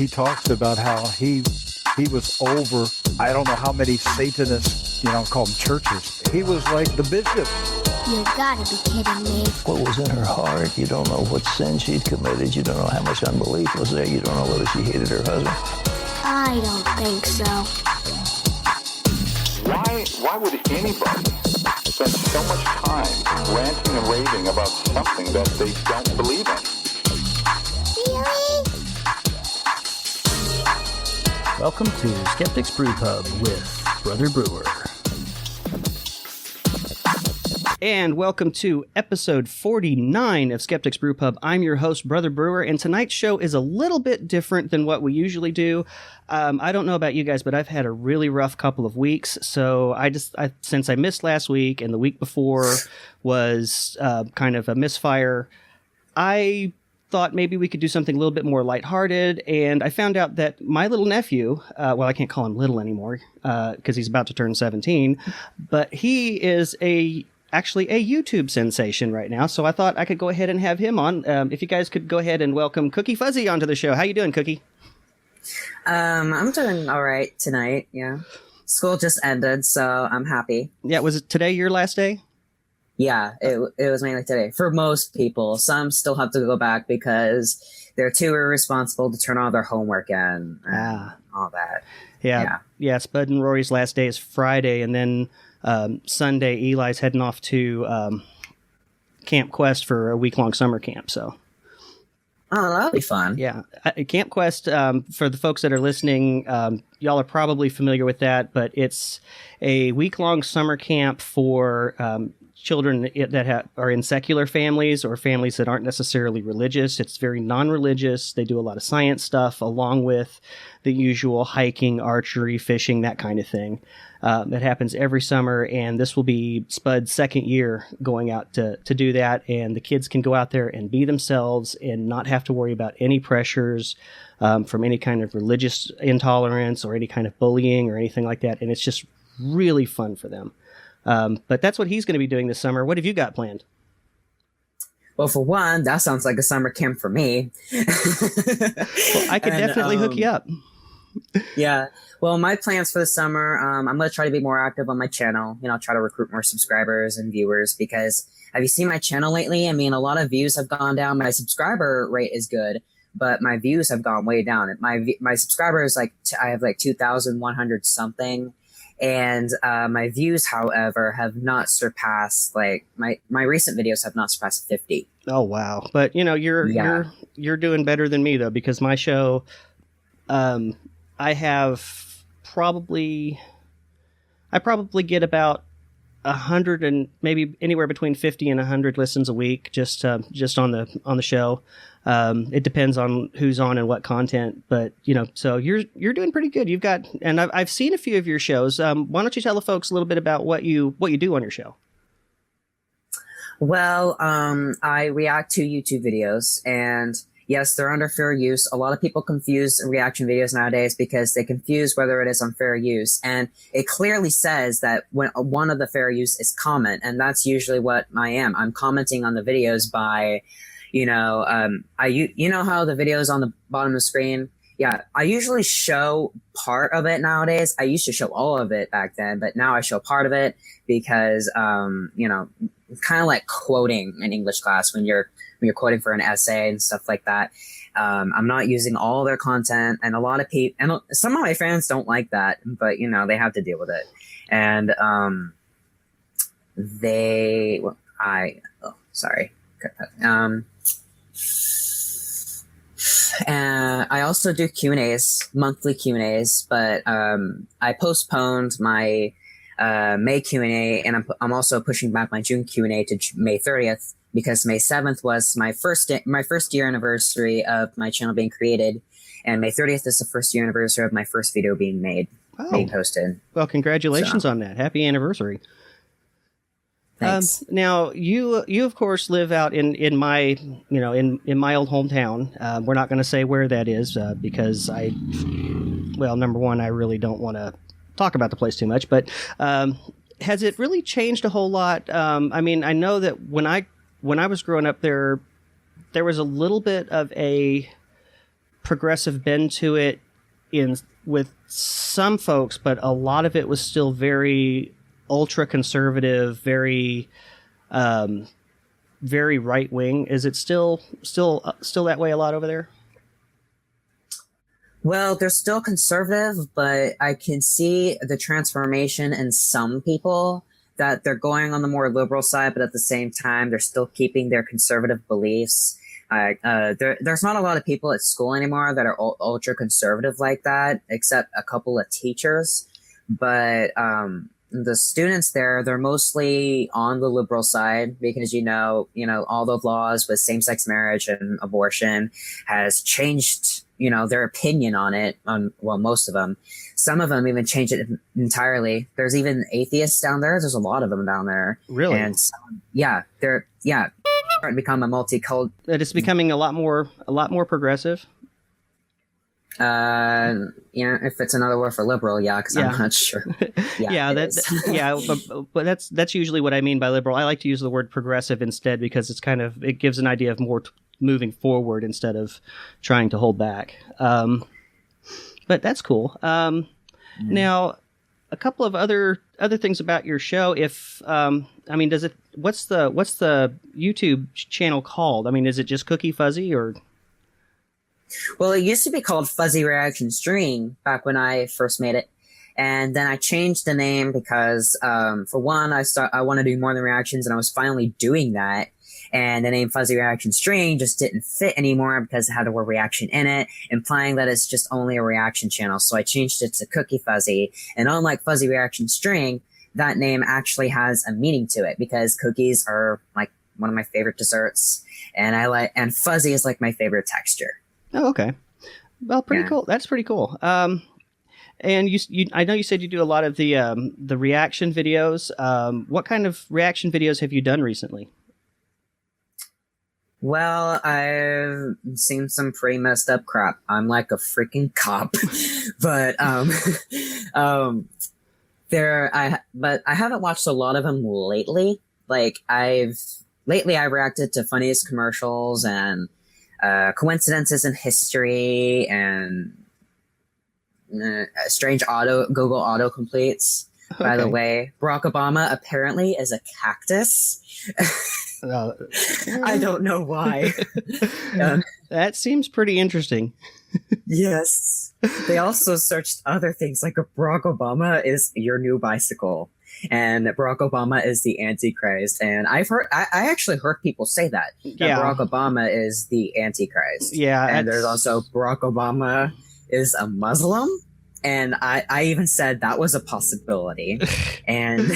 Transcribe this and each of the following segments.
he talks about how he was over, I don't know how many Satanists, call them churches. He was like the bishop. You gotta be kidding me. What was in her heart? You don't know what sin she'd committed. You don't know how much unbelief was there. You don't know whether she hated her husband. I don't think so. Why would anybody spend so much time ranting and raving about something that they don't believe in? Really? Welcome to Skeptics Brew Pub with Brother Brewer. And welcome to episode 49 of Skeptics Brew Pub. I'm your host, Brother Brewer, and tonight's show is a little bit different than what we usually do. I don't know about you guys, but I've had a really rough couple of weeks, so since I missed last week and the week before was kind of a misfire, I thought maybe we could do something a little bit more lighthearted, and I found out that my little nephew, well, I can't call him little anymore because he's about to turn 17, but he is actually a YouTube sensation right now, so I thought I could go ahead and have him on. If you guys could go ahead and welcome Cooky Fuzzy onto the show. How you doing, Cooky? I'm doing all right tonight, yeah. School just ended, so I'm happy. Yeah, was it today your last day? Yeah, it was mainly today. For most people, some still have to go back because they're too irresponsible to turn on their homework and all that. Yeah, Spud and Rory's last day is Friday, and then Sunday, Eli's heading off to Camp Quest for a week-long summer camp. So, that'll be fun. Yeah, Camp Quest. For the folks that are listening, y'all are probably familiar with that, but it's a week-long summer camp for children that are in secular families or families that aren't necessarily religious. It's very non-religious. They do a lot of science stuff along with the usual hiking, archery, fishing, that kind of thing. That happens every summer, and this will be Spud's second year going out to do that, and the kids can go out there and be themselves and not have to worry about any pressures from any kind of religious intolerance or any kind of bullying or anything like that, and it's just really fun for them. But that's what he's going to be doing this summer. What have you got planned? Well, for one, that sounds like a summer camp for me. Well, I could definitely hook you up. Yeah. Well, my plans for the summer, I'm going to try to be more active on my channel, try to recruit more subscribers and viewers, because have you seen my channel lately? I mean, a lot of views have gone down. My subscriber rate is good, but my views have gone way down. My subscribers, I have 2,100 something. And my views, however, have not surpassed, my recent videos have not surpassed 50. Oh, wow. But, you're doing better than me, though, because my show, I probably get about 100 and maybe anywhere between 50 and 100 listens a week just on the show. It depends on who's on and what content, but so you're doing pretty good. You've got, and I've seen a few of your shows. Why don't you tell the folks a little bit about what you do on your show? Well, I react to YouTube videos, and yes, they're under fair use. A lot of people confuse reaction videos nowadays because they confuse whether it is on fair use. And it clearly says that when one of the fair use is comment, and that's usually what I am. I'm commenting on the videos by, you know how the video is on the bottom of the screen? Yeah, I usually show part of it nowadays. I used to show all of it back then, but now I show part of it because, kind of like quoting in English class when you're quoting for an essay and stuff like that. I'm not using all their content, and a lot of people, and some of my fans don't like that, but they have to deal with it. And I also do Q&As, monthly Q&As, but I postponed my May Q&A, and I'm also pushing back my June Q&A to May 30th because May 7th was my first year anniversary of my channel being created, and May 30th is the first year anniversary of my first video being being posted. Well, congratulations on that! Happy anniversary! Thanks. Now you of course live out in my in my old hometown. We're not going to say where that is because number one, I really don't want to talk about the place too much. But has it really changed a whole lot? I mean, I know that when I was growing up there was a little bit of a progressive bend to it with some folks, but a lot of it was still very ultra conservative, very very right wing. Is it still that way a lot over there? Well, they're still conservative, but I can see the transformation in some people that they're going on the more liberal side, but at the same time, they're still keeping their conservative beliefs. There's not a lot of people at school anymore that are ultra conservative like that, except a couple of teachers. But the students there, they're mostly on the liberal side because, all the laws with same-sex marriage and abortion has changed, their opinion on it. Most of them. Some of them even changed it entirely. There's even atheists down there. There's a lot of them down there. Really? And they're become a multicultural. It's becoming a lot more progressive. If it's another word for liberal, because I'm not sure. But that's usually what I mean by liberal. I like to use the word progressive instead because it gives an idea of more moving forward instead of trying to hold back. But that's cool. Now, a couple of other things about your show. If what's the YouTube channel called? I mean, is it just Cooky Fuzzy or? Well, it used to be called Fuzzy Reaction String back when I first made it. And then I changed the name because, for one, I want to do more than reactions, and I was finally doing that. And the name Fuzzy Reaction String just didn't fit anymore because it had the word reaction in it, implying that it's just only a reaction channel. So I changed it to Cooky Fuzzy. And unlike Fuzzy Reaction String, that name actually has a meaning to it because cookies are like one of my favorite desserts, and fuzzy is like my favorite texture. Oh, okay. Well, pretty cool. That's pretty cool. And I know you said you do a lot of the reaction videos. What kind of reaction videos have you done recently? Well, I've seen some pretty messed up crap. I'm like a freaking cop, but I haven't watched a lot of them lately. Like I reacted to funniest commercials and coincidences in history and strange Google autocompletes. Okay. By the way, Barack Obama apparently is a cactus. I don't know why. That seems pretty interesting. Yes. They also searched other things like Barack Obama is your new bicycle. And Barack Obama is the Antichrist. And I actually heard people say that Barack Obama is the Antichrist. Yeah. And there's also Barack Obama is a Muslim. And I even said that was a possibility. And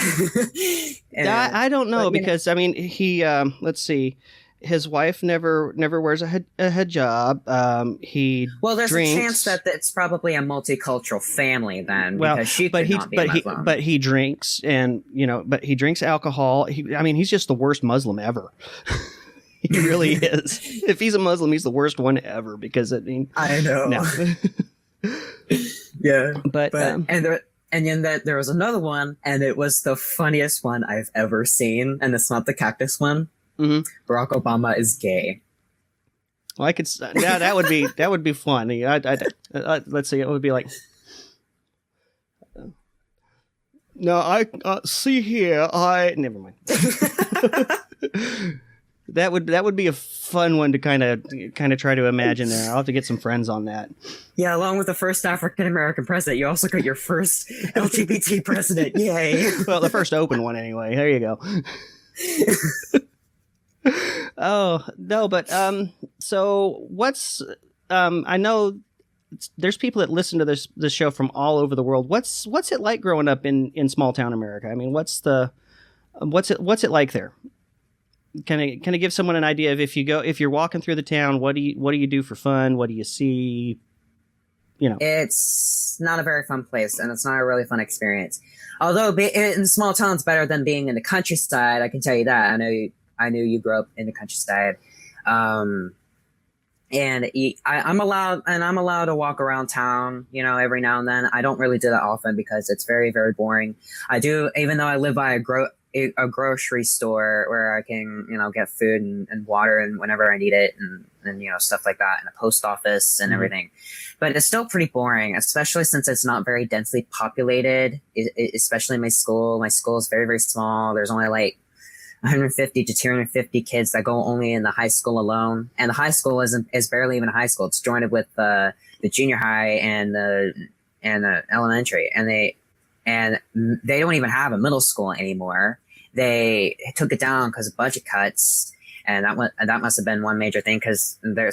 I don't know because, I mean, he, let's see. His wife never wears a hijab. There's drinks. A chance that it's probably a multicultural family then, because she could not be Muslim. But he drinks, and but he drinks alcohol. He's just the worst Muslim ever. He really is. If he's a Muslim, he's the worst one ever. Because I know. No. Yeah, but and then there was another one, and it was the funniest one I've ever seen, and it's not the cactus one. Mm-hmm. Barack Obama is gay. Well, I could. That would be fun. Let's see. It would be like. No, I see here. Never mind. That would be a fun one to kind of try to imagine there. I'll have to get some friends on that. Yeah, along with the first African American president, you also got your first LGBT president. Yay! Well, the first open one anyway. There you go. Oh no, but so what's I know there's people that listen to this show from all over the world. What's it like growing up in small town America? I mean, what's it like there? Can I give someone an idea of if you're walking through the town, what do you do for fun? What do you see? It's not a very fun place, and it's not a really fun experience. Although in small towns, better than being in the countryside, I can tell you that. I knew you grew up in the countryside, and I'm allowed to walk around town, every now and then. I don't really do that often because it's very, very boring. I do, even though I live by a grocery store where I can, get food and water and whenever I need it and stuff like that, and a post office and everything. But it's still pretty boring, especially since it's not very densely populated. Especially my school. My school is very, very small. There's only like 150 to 250 kids that go only in the high school alone, and the high school is barely even a high school. It's joined with the junior high and the elementary, and they don't even have a middle school anymore. They took it down because of budget cuts, and that must have been one major thing, because their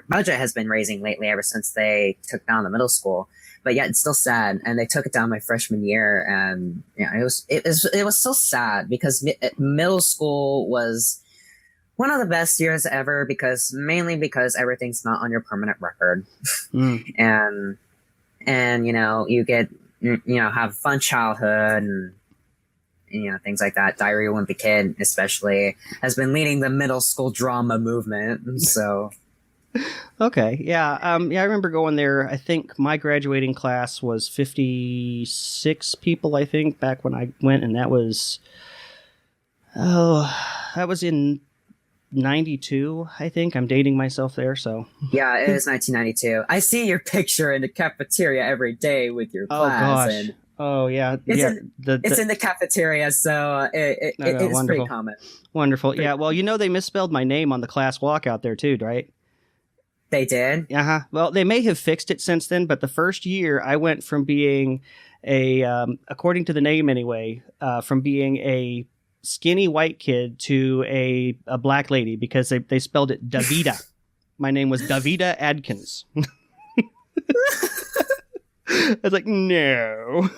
budget has been raising lately ever since they took down the middle school. But yet it's still sad, and they took it down my freshman year, and it was so sad, because middle school was one of the best years ever, mainly because everything's not on your permanent record, and you get have a fun childhood and things like that. Diary of a Wimpy Kid especially has been leading the middle school drama movement, so. Okay. Yeah. I remember going there. I think my graduating class was 56 people, I think, back when I went. And that was in 92, I think. I'm dating myself there. So yeah, it is 1992. I see your picture in the cafeteria every day with your class. Oh, gosh. Oh, yeah. It's in the cafeteria, so it's wonderful. pretty common. Wonderful. Yeah. Well, they misspelled my name on the class walkout there too, right? They did? Uh-huh. Well, they may have fixed it since then, but the first year I went from being according to the name anyway, from being a skinny white kid to a black lady, because they spelled it Davida. My name was Davida Adkins. I was like, no.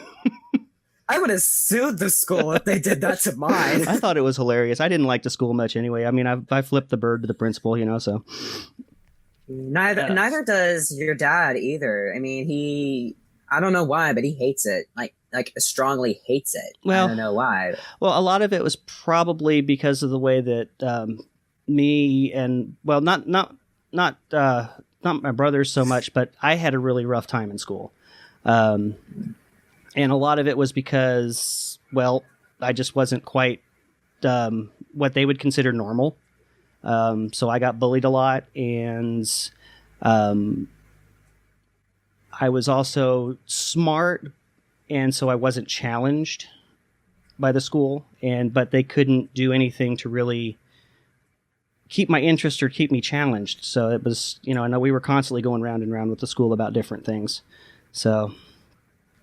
I would have sued the school if they did that to mine. I thought it was hilarious. I didn't like the school much anyway. I mean, I flipped the bird to the principal, so... Neither does your dad either. I mean, I don't know why, but he hates it. Like strongly hates it. Well, I don't know why. Well, a lot of it was probably because of the way that me and, well, not my brothers so much, but I had a really rough time in school. And a lot of it was because, well, I just wasn't quite what they would consider normal. So I got bullied a lot, and I was also smart, and so I wasn't challenged by the school, but they couldn't do anything to really keep my interest or keep me challenged. So it was, I know we were constantly going round and round with the school about different things. So...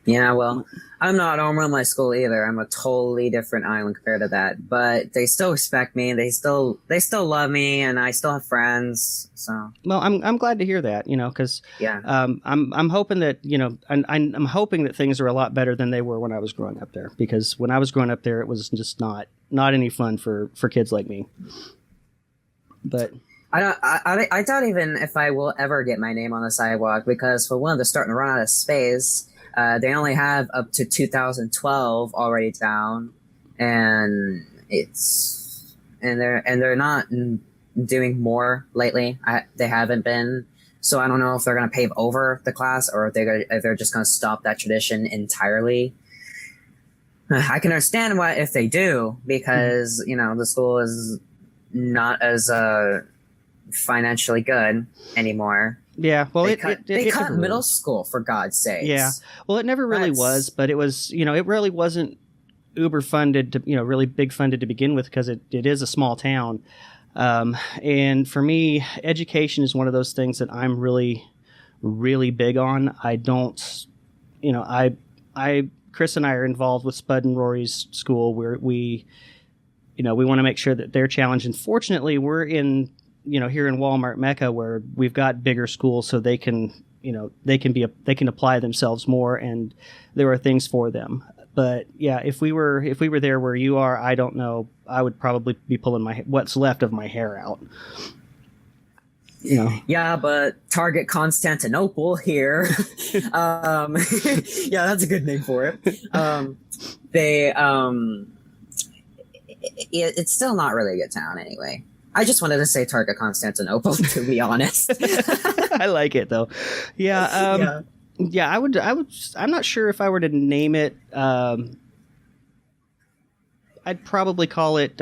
Yeah, well, I'm not on my school either. I'm a totally different island compared to that. But they still respect me. They still love me, and I still have friends. So well, I'm glad to hear that. Because yeah, I'm hoping that I'm hoping that things are a lot better than they were when I was growing up there. Because when I was growing up there, it was just not any fun for kids like me. But. I doubt even if I will ever get my name on the sidewalk, because for one, they're starting to run out of space. They only have up to 2012 already down, and they're not doing more lately. They haven't been, so I don't know if they're going to pave over the class or if they're just going to stop that tradition entirely. I can understand why if they do, because the school is not as financially good anymore. Yeah, well, they cut middle school, for God's sakes. Yeah, well, it never really was, but it was, it really wasn't uber funded to, really big funded to begin with, because it is a small town. And for me, education is one of those things that I'm really, really big on. I don't, Chris and I are involved with Spud and Rory's school, where we want to make sure that they're challenged. And fortunately, we're in, here in Walmart Mecca, where we've got bigger schools, so they can apply themselves more, and there are things for them. But yeah, if we were there where you are, I don't know, I would probably be pulling what's left of my hair out. Yeah, but Target Constantinople here. Yeah, that's a good name for it. It's still not really a good town anyway. I just wanted to say Target Constantinople, to be honest. I like it though. Yeah. Yeah, I would. I'm not sure if I were to name it. I'd probably call it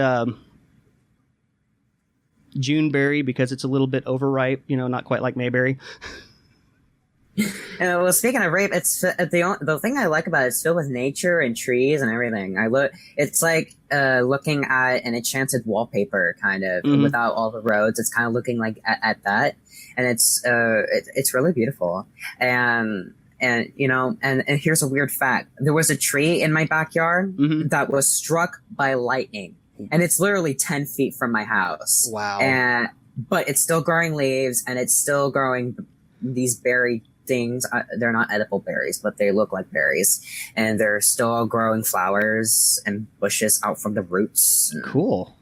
Juneberry because it's a little bit overripe, not quite like Mayberry. Well, speaking of rape, it's the thing I like about it is filled with nature and trees and everything. It's like looking at an enchanted wallpaper, kind of, without all the roads. It's kind of looking like at that, and it's really beautiful. And here's a weird fact: there was a tree in my backyard that was struck by lightning, and it's literally 10 feet from my house. Wow! But it's still growing leaves, and it's still growing these berry things. They're not edible berries, but they look like berries, and they're still growing flowers and bushes out from the roots. Cool.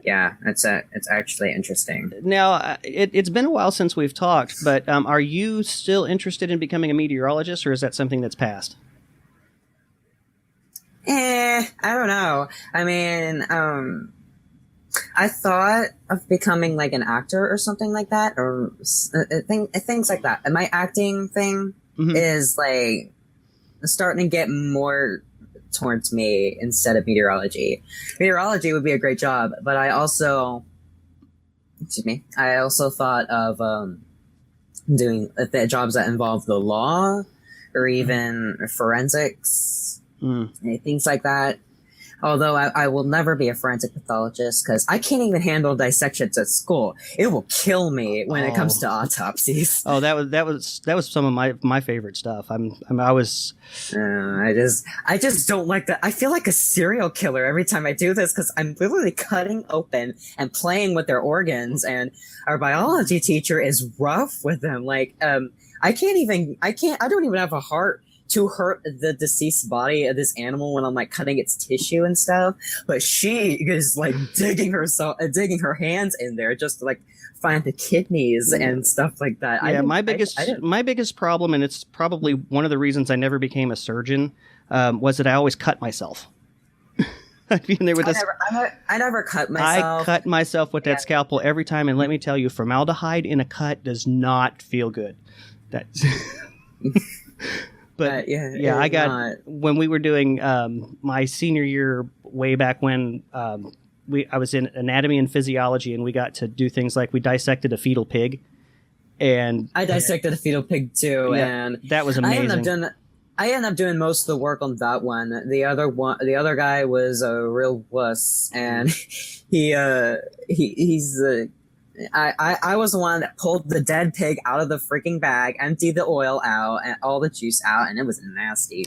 Yeah, it's actually interesting. Now, it's been a while since we've talked, but are you still interested in becoming a meteorologist, or is that something that's passed? I don't know. I mean, I thought of becoming like an actor or something like that, or things like that. And my acting thing is like starting to get more towards me instead of meteorology. Meteorology would be a great job, but I also thought of doing the jobs that involve the law or even forensics, things like that. Although I will never be a forensic pathologist because I can't even handle dissections at school. It will kill me when it comes to autopsies. Oh, that was some of my favorite stuff. I just don't like that. I feel like a serial killer every time I do this because I'm literally cutting open and playing with their organs, and our biology teacher is rough with them. Like, I don't even have a heart to hurt the deceased body of this animal when I'm like cutting its tissue and stuff. But she is like digging her hands in there just to like find the kidneys and stuff like that. Yeah, my biggest problem, and it's probably one of the reasons I never became a surgeon, was that I always cut myself. I never cut myself. I cut myself with that scalpel every time, and let me tell you, formaldehyde in a cut does not feel good. That's But I got when we were doing my senior year way back when I was in anatomy and physiology, and we got to do things like we dissected a fetal pig, and I dissected a fetal pig too, and that was amazing. I ended up doing most of the work on that one. The other guy was a real wuss, and I was the one that pulled the dead pig out of the freaking bag, emptied the oil out and all the juice out, and it was nasty.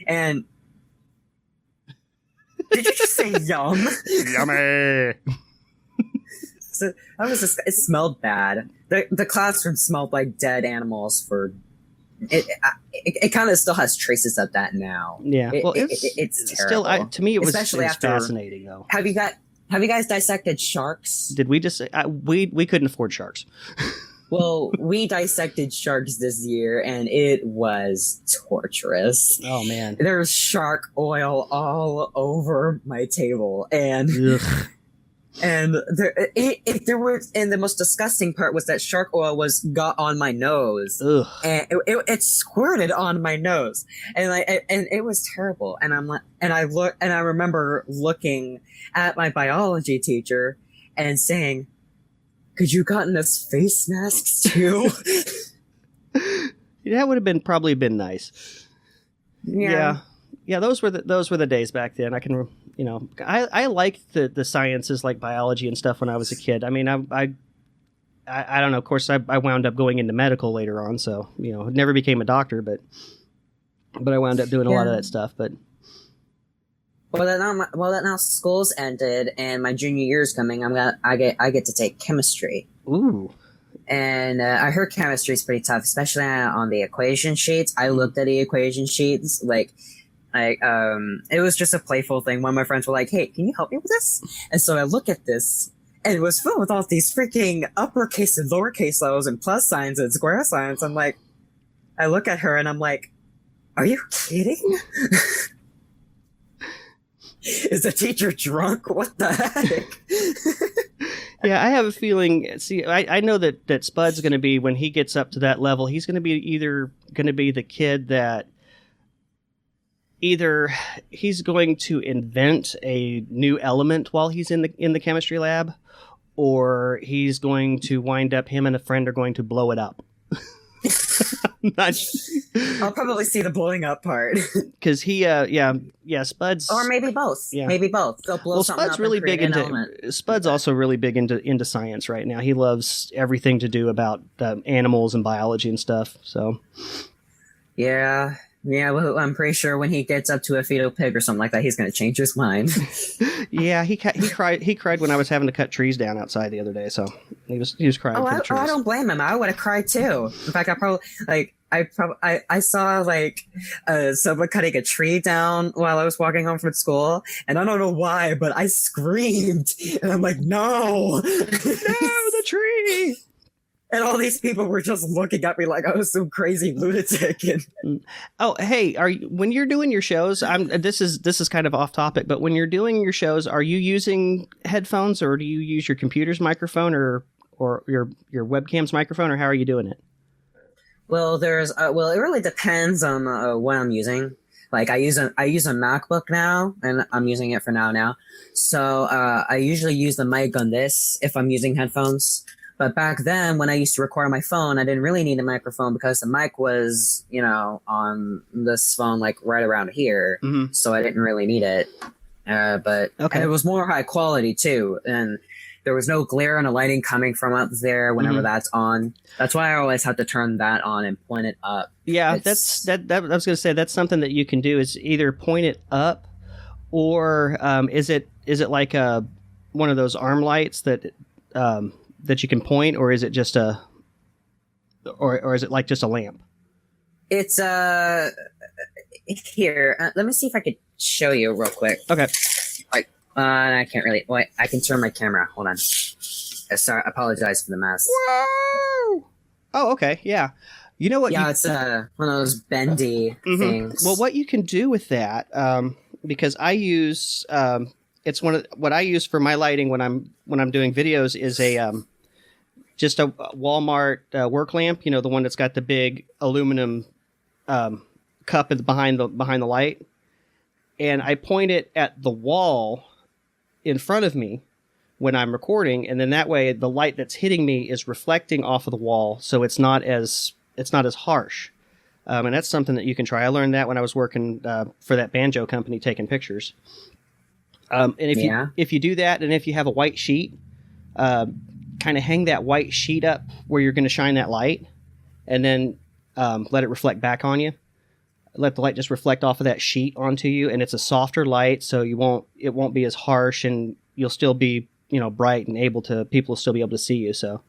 And did you just say yum? Yummy. So it smelled bad. The classroom smelled like dead animals for. It kind of still has traces of that now. Yeah, it's terrible. Still, to me, it was especially after fascinating though. Have you guys dissected sharks? Did we just we couldn't afford sharks? Well, we dissected sharks this year, and it was torturous. Oh man, there's shark oil all over my table, and the most disgusting part was that shark oil got on my nose. Ugh. And it squirted on my nose, and it was terrible. And I remember looking at my biology teacher and saying, "Could you gotten us face masks too?" That would have probably been nice. Yeah. Those were the days back then. I can. I liked the sciences like biology and stuff when I was a kid. I mean, I don't know. Of course, I wound up going into medical later on, so never became a doctor, but I wound up doing a lot of that stuff. But that now school's ended and my junior year is coming, I get to take chemistry. Ooh. And I heard chemistry is pretty tough, especially on the equation sheets. I looked at the equation sheets it was just a playful thing. One of my friends were like, "Hey, can you help me with this?" And so I look at this, and it was filled with all these freaking uppercase and lowercase letters and plus signs and square signs. I'm like, I look at her and I'm like, "Are you kidding? Is the teacher drunk? What the heck?" Yeah, I have a feeling. See, I know that Spud's going to be, when he gets up to that level, he's going to be either going to be the kid that either he's going to invent a new element while he's in the chemistry lab, or he's going to wind up, him and a friend are going to blow it up. I'll probably see the blowing up part. Because Spud's, or maybe both. Yeah. Maybe both. They'll blow something Spud's up really and create big an into element. Spud's also really big into science right now. He loves everything to do about animals and biology and stuff. So Yeah. Well, I'm pretty sure when he gets up to a fetal pig or something like that, he's going to change his mind. yeah, he cried when I was having to cut trees down outside the other day. So he was crying for the trees. I don't blame him. I would have cried too. In fact, I saw someone cutting a tree down while I was walking home from school, and I don't know why, but I screamed, and I'm like, no, the tree. And all these people were just looking at me like I was some crazy lunatic. And oh, hey, when you're doing your shows? This is kind of off topic, but when you're doing your shows, are you using headphones, or do you use your computer's microphone, or your webcam's microphone, or how are you doing it? Well, it really depends on what I'm using. Like I use a MacBook now, and I'm using it for now. So I usually use the mic on this if I'm using headphones. But back then, when I used to record on my phone, I didn't really need a microphone because the mic was, on this phone, like right around here. Mm-hmm. So I didn't really need it. And it was more high quality too. And there was no glare on the lighting coming from up there whenever that's on. That's why I always have to turn that on and point it up. Yeah, I was going to say that's something that you can do, is either point it up, or is it like one of those arm lights that you can point, or is it just or is it like just a lamp? It's here. Let me see if I could show you real quick. Okay. I can't really. Wait, I can turn my camera. Hold on. Sorry, I apologize for the mess. Whoa! Oh, okay. Yeah. You know what? Yeah, it's one of those bendy things. Well, what you can do with that, because I use it's what I use for my lighting when I'm doing videos is just a Walmart work lamp. The one that's got the big aluminum cup behind the light, and I point it at the wall in front of me when I'm recording, and then that way the light that's hitting me is reflecting off of the wall, so it's not as harsh. And that's something that you can try. I learned that when I was working for that banjo company taking pictures. And if you do that, and if you have a white sheet, kind of hang that white sheet up where you're going to shine that light, and then let it reflect back on you. Let the light just reflect off of that sheet onto you, and it's a softer light, so it won't be as harsh, and you'll still be bright and people will still be able to see you. So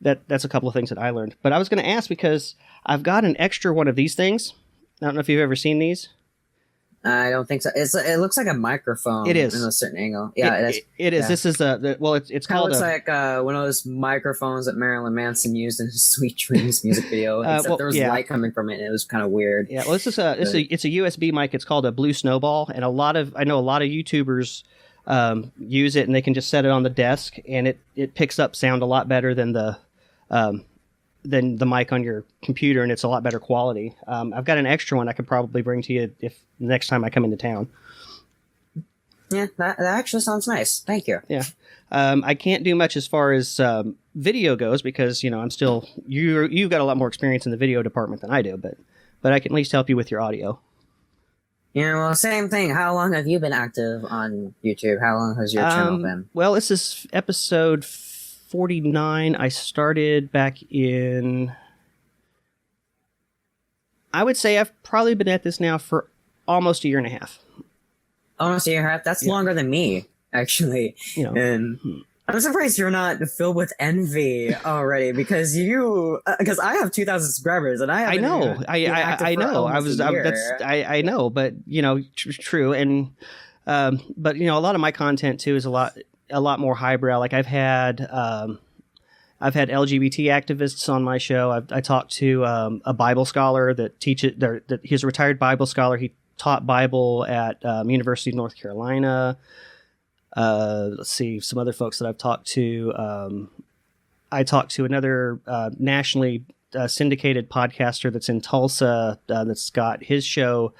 that's a couple of things that I learned. But I was going to ask, because I've got an extra one of these things. I don't know if you've ever seen these. I don't think so. It looks like a microphone. It is in a certain angle. Yeah, it is. It is. Yeah. This is it's called. Looks like one of those microphones that Marilyn Manson used in his "Sweet Dreams" music video. Except there was light coming from it, and it was kind of weird. Yeah. Well, it's a USB mic. It's called a Blue Snowball, and I know a lot of YouTubers use it, and they can just set it on the desk, and it picks up sound a lot better than the mic on your computer, and it's a lot better quality. I've got an extra one I could probably bring to you if next time I come into town. Yeah, that actually sounds nice. Thank you. Yeah. I can't do much as far as video goes, because I'm still you've got a lot more experience in the video department than I do, but I can at least help you with your audio. Yeah, well, same thing. How long have you been active on YouTube? How long has your channel been? Well, this is episode 49. I started back in, I would say I've probably been at this now for almost a year and a half. Almost a year and a half? That's longer than me, actually. And I'm surprised you're not filled with envy already, because I have 2,000 subscribers, and I know. I know, but true. And but a lot of my content too is a lot more highbrow. Like I've had LGBT activists on my show. I talked to a Bible scholar that he's a retired Bible scholar. He taught Bible at University of North Carolina. Let's see, some other folks that I've talked to. I talked to another nationally syndicated podcaster that's in Tulsa that's got his show.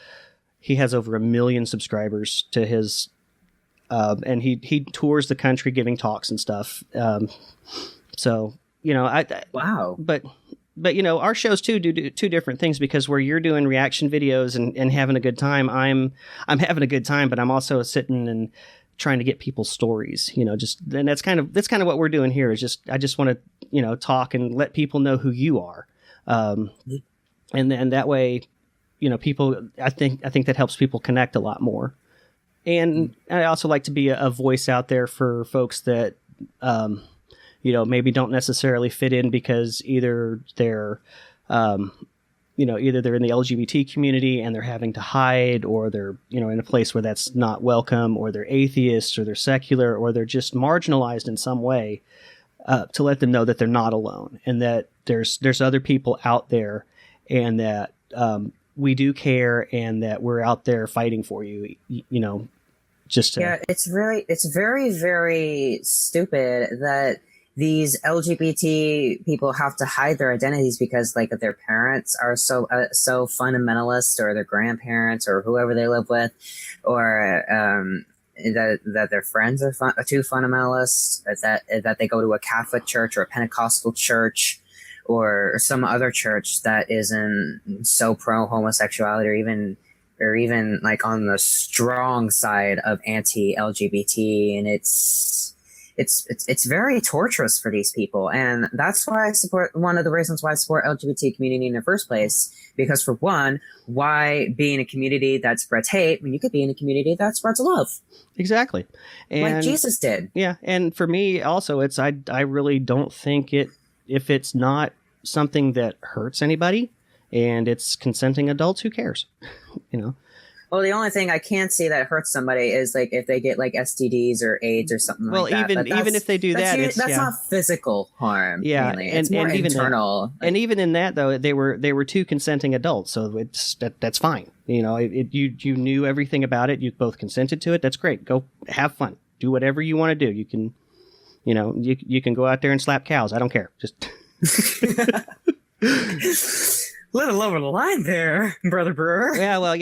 he has over 1 million subscribers to his, and he tours the country giving talks and stuff. So, Wow. But our shows too do two different things, because where you're doing reaction videos and having a good time, I'm having a good time, but I'm also sitting and trying to get people's stories, and that's kind of what we're doing here, is I just want to, talk and let people know who you are. And then that way, people, I think that helps people connect a lot more. And I also like to be a voice out there for folks that, maybe don't necessarily fit in because either they're, either they're in the LGBT community and they're having to hide, or they're, in a place where that's not welcome, or they're atheists, or they're secular, or they're just marginalized in some way, to let them know that they're not alone, and that there's other people out there, and that we do care, and that we're out there fighting for you, just to... Yeah, it's very, very stupid that these LGBT people have to hide their identities because, like, their parents are so fundamentalist, or their grandparents, or whoever they live with, or that their friends are too fundamentalist, that they go to a Catholic church or a Pentecostal church or some other church that isn't so pro homosexuality, or even like on the strong side of anti-LGBT, and it's very torturous for these people. And that's why one of the reasons why I support LGBT community in the first place, because for one, why be in a community that spreads hate when you could be in a community that spreads love? Exactly. And, like Jesus did. Yeah. And for me also, I really don't think if it's not something that hurts anybody and it's consenting adults, who cares? Well, the only thing I can't see that hurts somebody is like if they get like STDs or AIDS or something like that. Well, even if they do that's not physical harm. Yeah, mainly. It's more internal. And even in that, though, they were two consenting adults, so that's fine. You knew everything about it. You both consented to it. That's great. Go have fun. Do whatever you want to do. You can, you can go out there and slap cows. I don't care. Just Little over the line there, Brother Brewer. Yeah, well,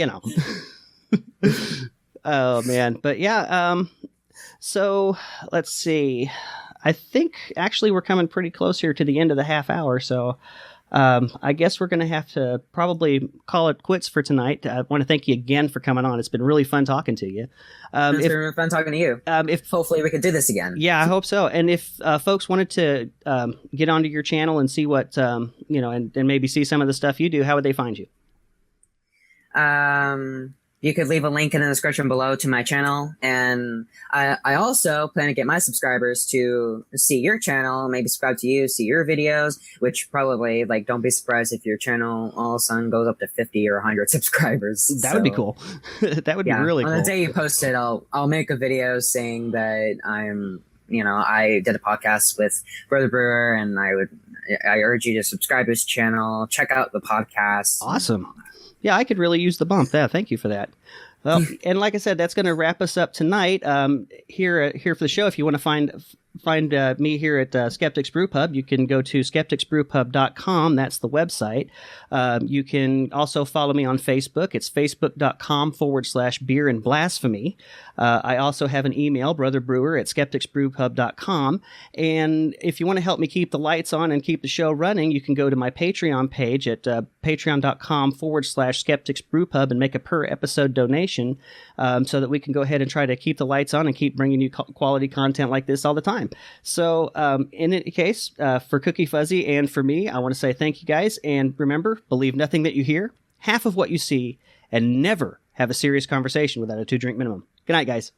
Oh man, but yeah. So let's see. I think actually we're coming pretty close here to the end of the half hour. So I guess we're going to have to probably call it quits for tonight. I want to thank you again for coming on. It's been really fun talking to you. It's been fun talking to you. If hopefully we can do this again. Yeah, I hope so. And if folks wanted to get onto your channel and see what and maybe see some of the stuff you do, how would they find you? You could leave a link in the description below to my channel. And I also plan to get my subscribers to see your channel, maybe subscribe to you, see your videos, which probably, like, don't be surprised if your channel all of a sudden goes up to 50 or 100 subscribers. That would be cool. That would be really cool. On the day you post it, I'll make a video saying that I did a podcast with Brother Brewer, and I urge you to subscribe to his channel, check out the podcast. Awesome. Yeah, I could really use the bump. Yeah, thank you for that. Well, and like I said, that's going to wrap us up tonight here for the show. If you want to find me here at Skeptics Brew Pub, you can go to skepticsbrewpub.com. That's the website. You can also follow me on Facebook. It's facebook.com/beer and blasphemy. I also have an email, brotherbrewer@skepticsbrewpub.com. And if you want to help me keep the lights on and keep the show running, you can go to my Patreon page at patreon.com/skepticsbrewpub and make a per episode donation so that we can go ahead and try to keep the lights on and keep bringing you quality content like this all the time. So in any case, for Cooky Fuzzy and for me, I want to say thank you guys. And remember, believe nothing that you hear, half of what you see, and never have a serious conversation without a 2-drink minimum. Good night, guys.